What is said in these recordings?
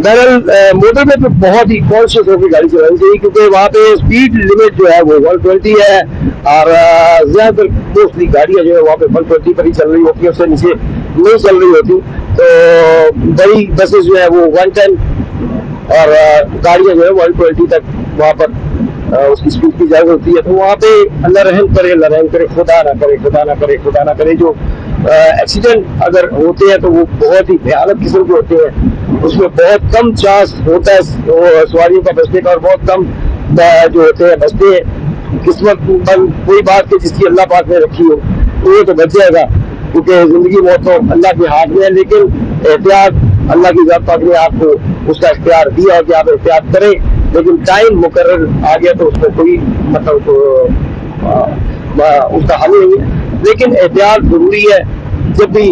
बहरहाल मोटर में तो बहुत ही कॉन्शियस होकर गाड़ी चलानी चाहिए, क्योंकि वहाँ पे स्पीड लिमिट जो है वो 120 है, और ज्यादातर मोस्टली गाड़ियाँ जो है वहाँ पे 120 पर ही चल रही होती है, उससे नीचे नहीं चल रही होती। तो बड़ी बसेस जो है वो 110 और गाड़ियाँ जो है 120 तक वहाँ पर उसकी स्पीड की इजाजत होती है। तो वहाँ पे अल्लाह रहम करे, अल्लाह रहम करे, खुदा ना करे, खुदा ना करे, खुदा ना करे, जो एक्सीडेंट अगर होते हैं तो वो बहुत ही भयानक किस्म के होते हैं। उसमें बहुत कम चांस होता है सवारियों का बचने का, और बहुत कम जो होते हैं बचते हैं। किस्मत कोई बात के जिसकी अल्लाह पाक ने रखी हो तो वो तो बच जाएगा, क्योंकि जिंदगी मौत तो अल्लाह के हाथ में है। लेकिन एहतियात अल्लाह की ज़ात पाक ने आपको उसका इख्तियार दिया है कि आप एहतियात करें, लेकिन टाइम मुकर्रर आ गया तो उसमें कोई मतलब उसका हल नहीं है। लेकिन एहतियात जरूरी है। जब भी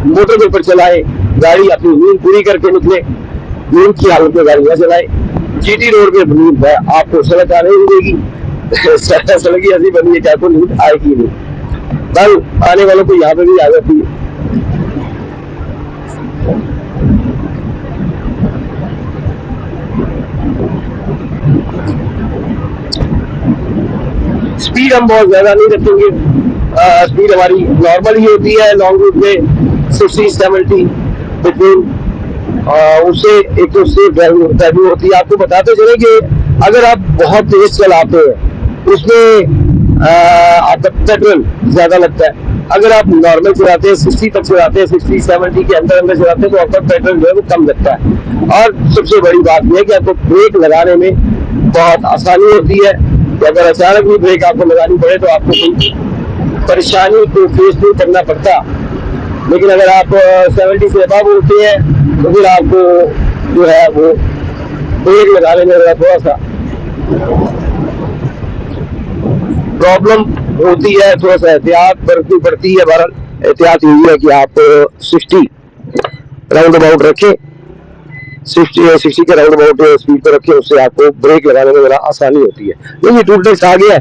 मोटर के ऊपर चलाए, गाड़ी अपनी नींद पूरी करके निकले, नींद की हालत में गाड़ी न चलाए। जीटी रोड पे नींद है, आपको सड़क आने नहीं देगी। सड़क ही ऐसी बनी है कि आपको नींद आएगी नहीं, कल आने वालों को यहाँ पे भी आ जाती है। स्पीड हम बहुत ज्यादा नहीं रखेंगे, स्पीड हमारी नॉर्मल ही होती है लॉन्ग रूट में 60-70 बिटवीन। उससे एक तो सेफ ड्राइविंग होती है। आपको बताते चले कि अगर आप बहुत तेज चलाते हैं उसमें आपका पेट्रोल ज्यादा लगता है। अगर आप नॉर्मल चलाते हैं, 60 तक चलाते हैं, 60-70 के अंदर अंदर चलाते हैं, तो आपका पेट्रोल जो है वो कम लगता है। और सबसे बड़ी बात यह है कि आपको ब्रेक लगाने में बहुत आसानी होती है कि अगर अचानक भी ब्रेक आपको लगानी पड़े तो आपको कोई परेशानी को फेस नहीं करना पड़ता। लेकिन अगर आप 70 से अबव होते हैं तो फिर आपको जो है वो ब्रेक लगाने में थोड़ा सा प्रॉब्लम होती है, थोड़ा सा एहतियात बरतनी पड़ती है। बहरहाल एहतियात यही है कि आप 60 राउंड अबाउट रखें, 60 के राउंड अबाउट स्पीड पर रखें, उससे आपको ब्रेक लगाने में जरा आसानी होती है। देखिए टूल टैक्स आ गया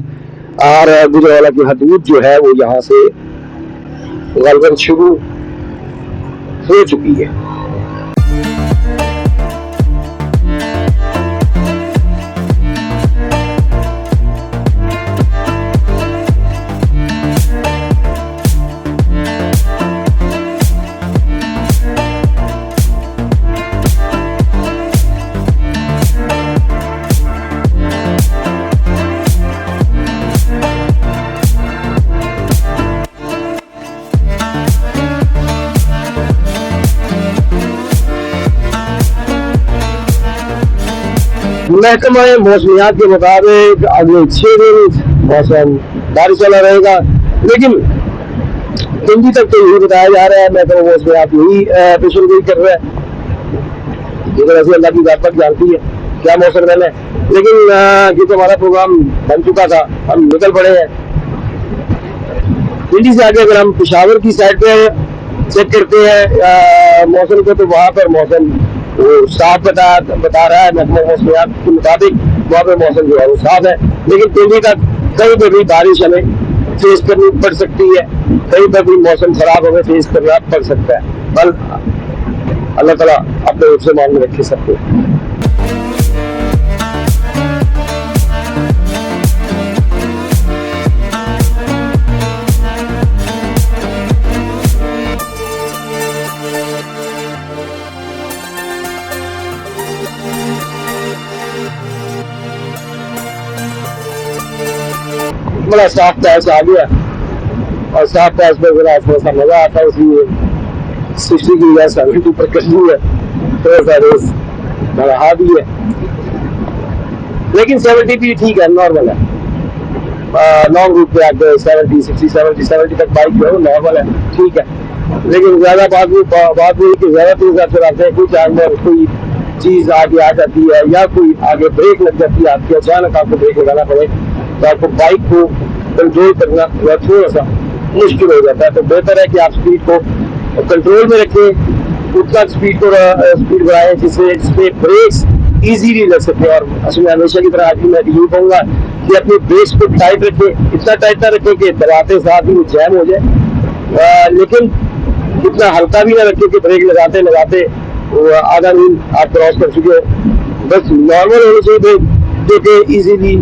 और गुजरावाला की हदूद जो है वो यहाँ से गलबन शुरू हो चुकी है। महकमा मौसमियात के मुताबिक अगले 6 दिन मौसम बारिश वाला रहेगा, लेकिन हिंदी तक तो यही बताया जा रहा है। महकमा मौसमियात यही पेशन गोई कर रहा है, जिस तरह से अल्लाह की ज़ात तक जानती है क्या मौसम रहना है। लेकिन क्योंकि हमारा प्रोग्राम बन चुका था, हम निकल पड़े हैं। हिंदी से आगे अगर हम पेशावर की साइड पे चेक करते हैं मौसम को, तो वहाँ पर मौसम वो साफ बता रहा है। महकमा मौसमियात के मुताबिक वहाँ पे मौसम जो है वो साफ है, लेकिन दिल्ली तक कहीं पर भी बारिश हमें फेस करनी पड़ सकती है, कहीं पर भी मौसम खराब हमें फेस करना पड़ सकता है। बल अल्लाह ताला अपने रूप से मान में रखे सबको। बड़ा साफ पैस आ गया, और साफ पैस में जरा थोड़ा सा मजा आता है, इसलिए 60 की वजह 70 पर कर दी है, थोड़ा सा रेस बढ़ा दी है। लेकिन 70 भी ठीक है, नॉर्मल है। लॉन्ग रूट पे आके 70 तक बाइक जो है नॉर्मल है, ठीक है। लेकिन ज्यादा बात हुई कि ज्यादा तेज आप चलाते हैं, कोई जानवर कोई चीज आगे आ जाती है या कोई आगे ब्रेक लग जाती है आपकी, अचानक आपको ब्रेक लगाना पड़े तो आपको बाइक को कंट्रोल करना थोड़ा सा मुश्किल हो जाता है। तो बेहतर है कि आप स्पीड को कंट्रोल में रखें, उतना स्पीड बढ़ाएं जिससे ब्रेक्स इजीली लग सके। और असली हमेशा की तरह आज भी मैं यही कहूँगा कि अपने ब्रेक्स को टाइट रखें, इतना टाइट ना रखें कि दबाते साथ ही जैम हो जाए, लेकिन इतना हल्का भी ना रखे कि ब्रेक लगाते लगाते वो आधा मील आप क्रॉस कर चुके हो। बस नॉर्मल होनी चाहिए ब्रेक, जो कि इजीली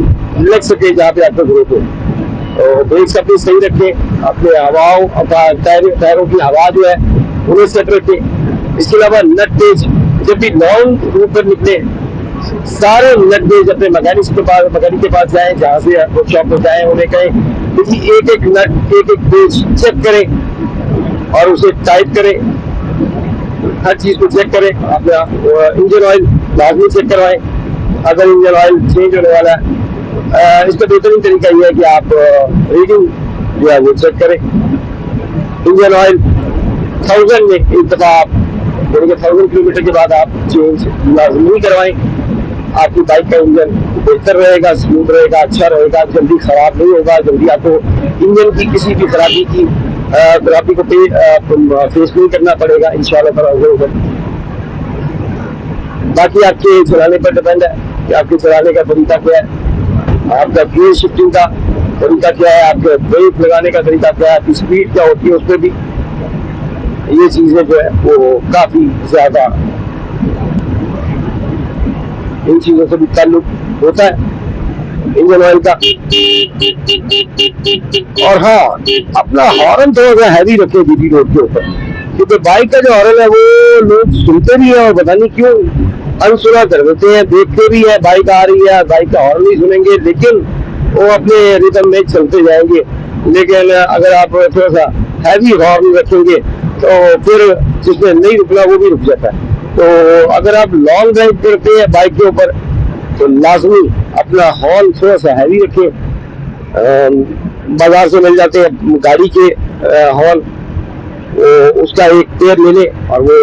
लग सके जहाँ पे आपको जरूरत हो। और ब्रेक अपनी सही रखें, अपने हवाओं टायरों की हवा जो है उन्हें सेट रखें। इसके अलावा नट पेज जब भी लॉन्ग रूट पर निकले, सारे नट पेज अपने मैकेनिक के पास जाएं, जहाँ से वर्कशॉप में जाएं, उन्हें कहें कि एक एक नट एक एक पेज चेक करें और उसे टाइट करें। हर चीज को चेक करें। अपना इंजन ऑयल लाजमी चेक करवाएं अगर इंजन ऑयल चेंज होने वाला है। इसका बेहतरीन तरीका यह है कि आप रीडिंग जो है वो चेक करें। इंजन ऑयल 1000 में एक दफा आप, यानी कि 1000 किलोमीटर के बाद आप चेंज लाजमी करवाएं। आपकी बाइक का इंजन बेहतर रहेगा, स्मूथ रहेगा, अच्छा रहेगा, जल्दी खराब नहीं होगा। जल्दी आपको इंजन की किसी भी खराबी को फेस नहीं करना पड़ेगा इंशाल्लाह। बाकी आपके चलाने पर डिपेंड है कि आपके चलाने का तरीका क्या है, आपका गियर शिफ्टिंग का तरीका क्या है, आपके ब्रेक लगाने का तरीका क्या है, आपकी स्पीड क्या होती है, उस पर भी ये चीजें जो है वो काफी ज्यादा इन चीजों से भी ताल्लुक होता है इंजन ऑयल का। और हाँ, अपना हॉर्न थोड़ा सा हैवी रखे बीटी रोड के ऊपर, क्योंकि बाइक का जो हॉर्न है वो लोग सुनते भी है और पता नहीं क्यों अनसुना कर देते हैं। देखते भी है बाइक आ रही है, बाइक का हॉर्न नहीं सुनेंगे, लेकिन वो अपने रिदम में चलते जाएंगे। लेकिन अगर आप थोड़ा सा हैवी हॉर्न रखेंगे तो फिर जिसने नहीं रुकना वो भी रुक जाता है। तो अगर आप लॉन्ग ड्राइव करते हैं बाइक के ऊपर तो लाजमी अपना हॉर्न थोड़ा सा हैवी रखें। बाजार से मिल जाते हैं गाड़ी के हॉर्न, उसका एक पेयर ले लें और वो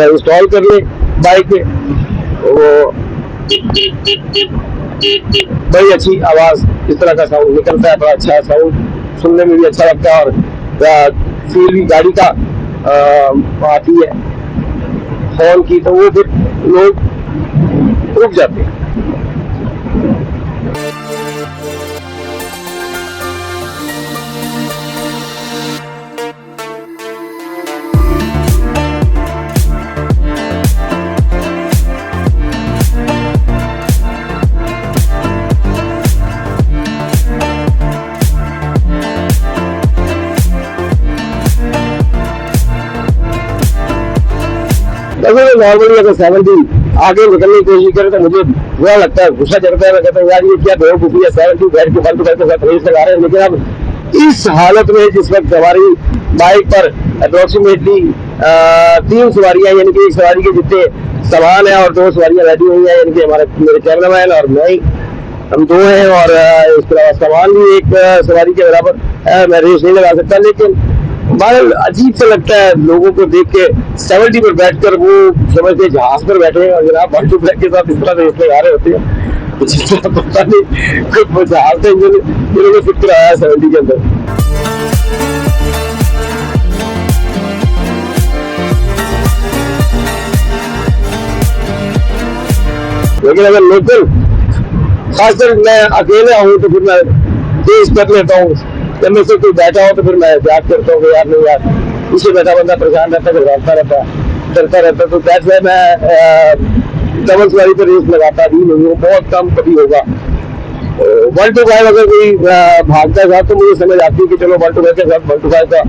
इंस्टॉल कर लें बाइक में। वो बड़ी अच्छी आवाज इस तरह का साउंड निकलता है, बड़ा अच्छा साउंड, सुनने में भी अच्छा लगता है और फील भी गाड़ी का आती है हॉर्न की, तो वो फिर लोग रुक जाते हैं। नॉर्मली अगर 70 आगे निकलने की कोशिश करे तो मुझे बुरा लगता है, गुस्सा चढ़ता है। मैं कहता हूँ यार ये क्या बेवकूफी है, 70 बैठ के फालतू के साथ रेस लगा रहे हैं। लेकिन अब इस हालत में जिस वक्त हमारी बाइक पर अप्रोक्सीमेटली 3 सवारियां, यानी कि एक सवारी के जितने सामान है और 2 सवारियां बैठी हुई है, यानी कि मेरे कैमरामैन और मैं, हम 2 हैं और इसके अलावा सामान भी एक सवारी के बराबर है। मैं रेस नहीं लगा सकता, लेकिन बड़ा अजीब सा लगता है लोगों को देख के 70 पर बैठकर वो समझते जहाज पर बैठे हैं और जनाब बाल्टू ब्लैक के साथ इस तरह रेस लगा रहे होते हैं। पता नहीं कुछ जहाज से इन्होंने फिट कराया 70 के अंदर। लेकिन अगर लोकल, खासकर मैं अकेले हूँ तो फिर मैं तेज कर लेता हूँ। जब मेरे से कोई बैठा हो तो फिर मैं याद करता हूँ यार नहीं यार, पीछे बैठा बंदा परेशान रहता है, घबराता रहता है, डरता रहता है। तो दैट्स व्हाई मैं डबल सवारी पर रेस लगाता भी नहीं हूँ, बहुत कम कभी होगा। 1 to 5 अगर कोई भागता था तो मुझे समझ आती है कि चलो 1 to 5 के साथ 1 to 5 का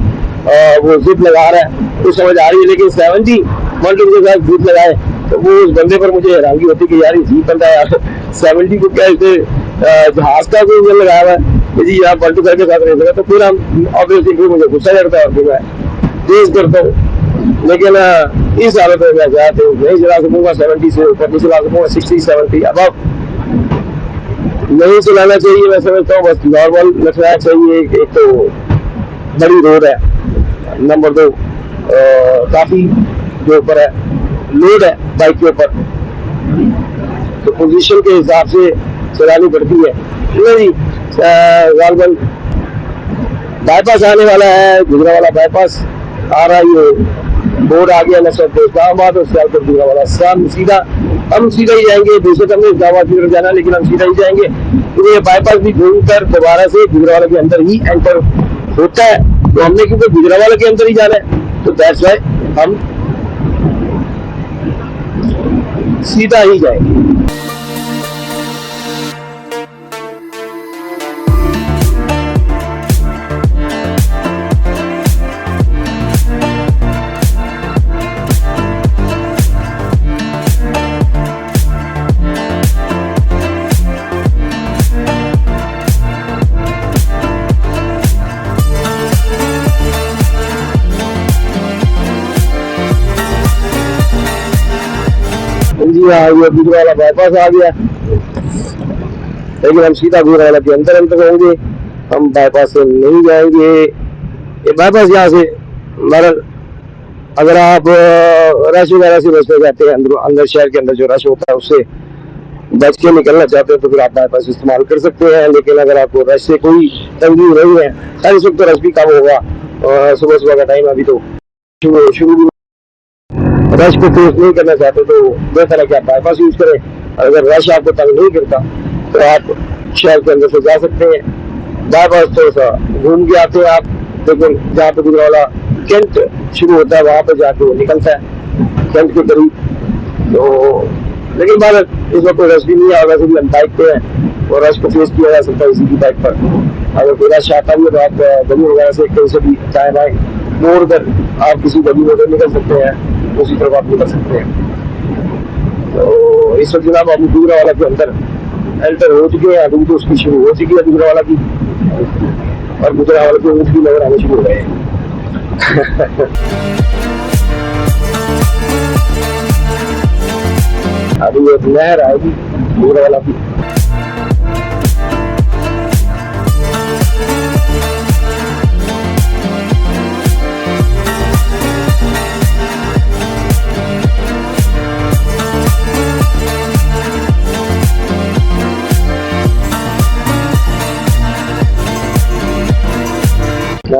वो जिप लगा रहा है तो समझ आ रही है। लेकिन 70 1 to 5 के साथ जिप लगाए तो वो उस बंदे पर मुझे हैरानगी होती कि यार ये जीप बंदा यार 70 को क्या इसे जहाज का कोई इंजन लगाया हुआ है जी यहाँ 1 to 5 के साथ रहेगा। तो फिर हम ऑब्वियसली मुझे गुस्सा चढ़ता है, फिर मैं तेज करता हूँ। लेकिन इस हालत में मैं ज्यादा तेज नहीं चला सकूंगा, 70 से ऊपर नहीं चला सकूंगा, 60-70 अब नहीं चलाना चाहिए। मैं समझता हूँ बस नॉर्मल रखना चाहिए। एक तो बड़ी रोड है, नंबर 2 काफी जो ऊपर है लोड है बाइक के ऊपर, तो पोजीशन के हिसाब से चलानी पड़ती है। नहीं गालबन बाईपास आने वाला है, गुजरा वाला बाईपास आ रहा है, ये बोर्ड आ गया नसर तो इस्लामाबाद, उसके बाद गुजरा वाला सीधा हम सीधा ही जाएंगे। बेशक हमने इस्लामाबाद की तरफ जाना, लेकिन हम सीधा ही जाएंगे क्योंकि ये बाईपास भी घूम कर दोबारा से गुजरा वाला के अंदर ही एंटर होता है। तो हमने क्योंकि गुजरावाला के अंदर ही जाना है तो दैट्स वाई हम सीधा ही जाएंगे। जी हाँ, ये गुजरावाला बाईपास आ गया, लेकिन हम सीधा गुजरावाला के अंदर होंगे, हम बाईपास से नहीं जाएंगे। ये बाईपास यहाँ से अगर आप रश वगैरह से बचना चाहते हैं, अंदर शहर के अंदर जो रश होता है उससे बच के निकलना चाहते हैं तो फिर आप बाईपास इस्तेमाल कर सकते हैं। लेकिन अगर आपको रश से कोई तंगी नहीं है, खैर इस वक्त तो रश भी कम होगा, सुबह सुबह का टाइम अभी तो शुरू रश को फेस नहीं करना चाहते तो बेहतर है कि आप बाईपास यूज करें। अगर रश आपको तंग नहीं करता तो आप शहर के अंदर से जा सकते हैं। बाईपास थोड़ा सा घूम के आते हैं आप, लेकिन जहाँ पे गुजरावाला कैंट शुरू होता है वहां पर जाके वो निकलता है कैंट के करीब। तो लेकिन बाहर इस वक्त कोई रश भी नहीं है, वैसे भी हम बाइक पे हैं और रश को फेस किया जा सकता है इसी की बाइक पर। अगर कोई रश आता भी है तो आप गली वगैरह से कहीं से भी चाहे बाइक मोड़ कर आप किसी गली में निकल सकते हैं, उसी तरफ आप निकल सकते हैं। तो इस वक्त जनाब हम गुजरावाला के अंदर एंटर हो चुके हैं, अभी तो उसकी शुरू हो चुकी है गुजरावाला की, और गुजरावाला के ऊँट भी नजर आने शुरू हो गए हैं। अभी एक नहर आएगी गुजरावाला की।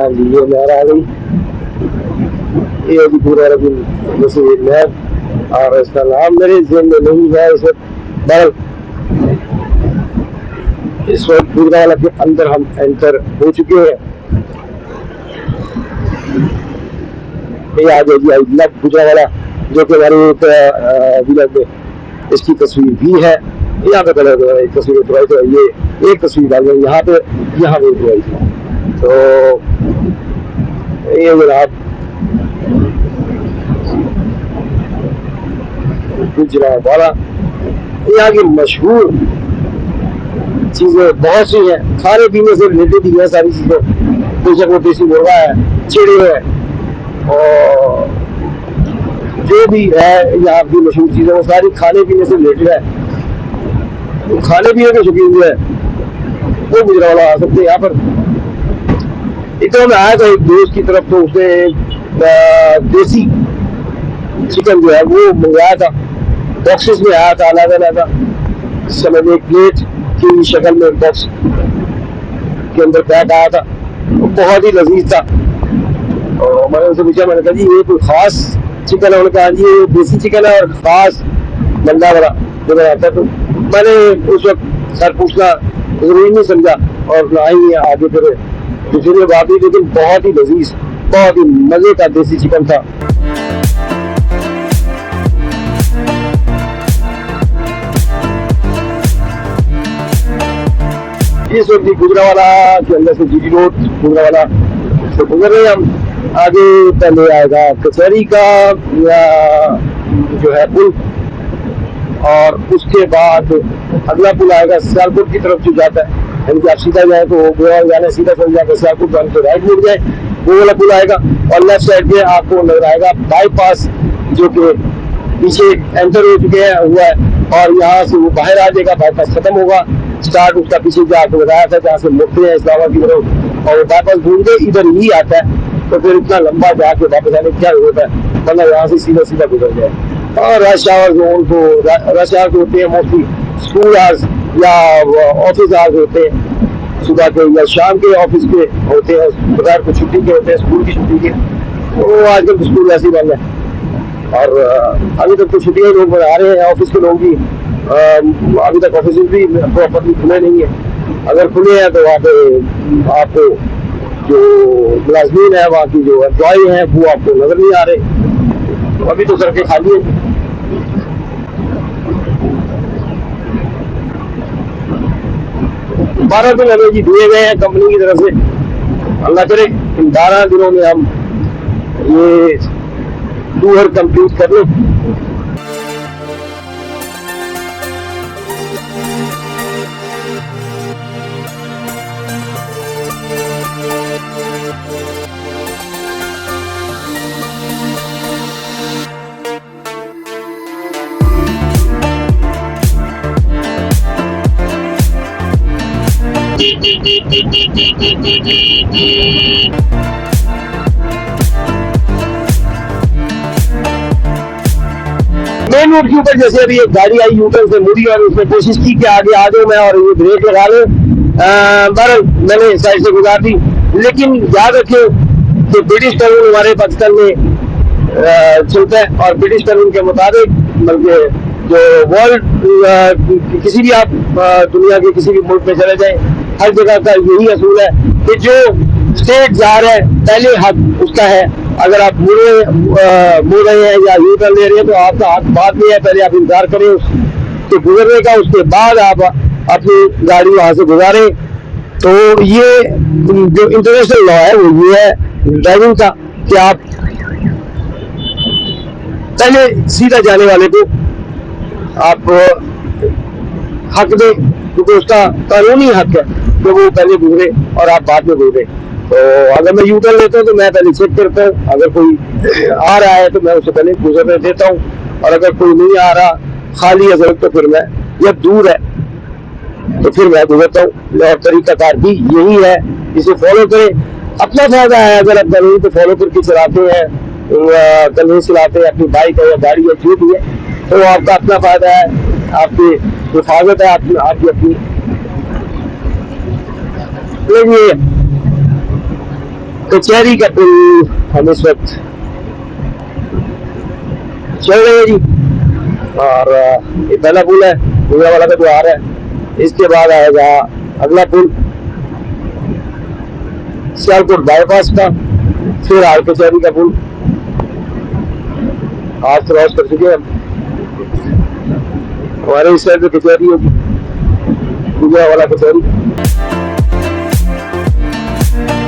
ये नहर आ गई, ये भी पूरा जैसे नहर, और इसका नाम मेरे जेहन में नहीं है इस वक्त। इस वक्त गुजरावाला के अंदर हम एंटर हो चुके हैं। ये आ गया आई लव गुजरावाला, जो कि हमारे एक विलेज में इसकी तस्वीर भी है। यहाँ पे कलर तस्वीर उतरवाई तो ये एक तस्वीर डाल गई यहाँ पे, यहाँ पे उतरवाई थी। तो ये जनाब गुजरावाला, यहाँ की मशहूर चीजें बहुत सी हैं, खाने पीने से रिलेटेड ही है सारी चीजें। बेशक वो देसी मुर्गा है, चिड़ी है, और जो भी है यहाँ की मशहूर चीजें वो सारी खाने पीने से रिलेटेड है। तो खाने पीने के शौकीन जो है वो गुजरावाला आ सकते हैं यहाँ पर। एक तो मैं आया था एक दोस्त की तरफ, तो उसने देसी चिकन जो है वो मंगवाया था, बॉक्सेस में आया था अलग अलग था, समय में एक प्लेट की शक्ल में बॉक्स के अंदर पैक आया था, बहुत ही लजीज था। और मैंने उनसे पूछा, मैंने कहा जी ये कोई खास चिकन है? उन्होंने कहा जी ये देसी चिकन है और खास बंदा बड़ा जो बनाता है। तो मैंने उस वक्त सर पूछना जरूरी नहीं समझा और ना ही आगे फिर दूसरी बात ही, लेकिन बहुत ही लजीज, बहुत ही मजे का देसी चिकन था। इस वक्त गुजरावाला के अंदर से जीटी रोड गुजरावाला से गुजर रहे हैं हम। आगे पहले आएगा कचहरी का या जो है पुल, और उसके बाद अगला पुल आएगा सियालकोट की तरफ जो जाता है, यानी कि आप सीधा जाए तो गोवा जाने सीधा चल जाकर सियालकोट जाने तो राइट मुड़ जाए, वो वाला पुल आएगा। और लेफ्ट साइड में आपको नजर आएगा बाईपास, जो कि पीछे एंटर हो चुके हैं हुआ है, और यहाँ से वो बाहर आ जाएगा, बाईपास खत्म होगा। स्टार्ट उसका पीछे जो आपको बताया था जहाँ से मुड़ते हैं इस्लामाबाद की तरफ, और वो बाईपास घूम के इधर ही आता है। तो फिर इतना लंबा जाके वापस आने क्या जरूरत है, मतलब यहाँ से सीधा सीधा गुजर जाए। और रश आवर्स रश आवर्स होते हैं मोस्टली स्कूल आवर्स या ऑफिस आवर्स होते हैं, सुबह के या शाम के ऑफिस के होते हैं, दोपहर को छुट्टी के होते हैं, स्कूल की छुट्टी के। तो आजकल तो स्कूल ऐसे ही बंद है, और अभी तक तो छुट्टियां लोग बना रहे हैं ऑफिस के लोग भी। अभी तक ऑफिस भी प्रॉपरली खुले नहीं है, अगर खुले हैं तो वहाँ पे आपको जो मुलाजमीन है, वहाँ की जो एम्प्लॉय हैं, वो आपको नजर नहीं आ रहे। अभी तो सड़कें खाली है। 12 दिन हमें जी दिए गए हैं कंपनी की तरफ से। अल्लाह करे इन 12 दिनों में हम ये टूर कंप्लीट कर लें। मेन रोड के ऊपर जैसे अभी एक गाड़ी आई यूटर्न से मुड़ी और उसने कोशिश की कि आगे आ जाऊं मैं और ये ब्रेक लगा लो, बहरहाल मैंने साइड से गुजार दी। लेकिन याद रखें कि ब्रिटिश कानून हमारे पाकिस्तान में चलता है और ब्रिटिश कानून के मुताबिक बल्कि जो वर्ल्ड किसी भी आप दुनिया के किसी भी मुल्क में चले जाए, हर जगह का यही असूल है कि जो स्टेट जा रहा है पहले हक उसका है। अगर आप मुड़ रहे हैं या यू टर्न ले रहे हैं तो आपका हक बाद में है, पहले आप इंतजार करें उसके गुजरने का, उसके बाद आप अपनी गाड़ी वहां से गुजारें। तो ये जो इंटरनेशनल लॉ है वो ये है ड्राइविंग का कि आप पहले सीधा जाने वाले को आप हक दें, क्योंकि उसका कानूनी हक है कि वो पहले गुजरे और आप बाद में गुजरे। तो अगर मैं यूटर्न लेता हूँ तो मैं पहले चेक करता हूँ, अगर कोई आ रहा है तो मैं उससे पहले गुजरने देता हूँ, और अगर कोई नहीं आ रहा खाली है सड़क तो फिर मैं, जब दूर है तो फिर मैं गुजरता हूँ। और तरीकाकार भी यही है, इसे फॉलो करें, अपना फायदा है। अगर आप कानून को फॉलो करके चलाते हैं, कानून चलाते हैं, अपनी बाइक है या गाड़ी है जो भी है, तो आपका अपना फायदा है, आपकी हिफाजत है, आपकी अपनी। देखिए कचहरी का पुल हम इस वक्त चल रहे हैं जी, और ये पहला पुल है पूरा वाला का जो आ रहा है। इसके बाद आएगा अगला पुल सियालकोट बाईपास का, फिर आर कचहरी का पुल आज क्रॉस कर चुके हैं हम। हमारे इस साइड में कचहरी होगी, पूरा वाला कचहरी।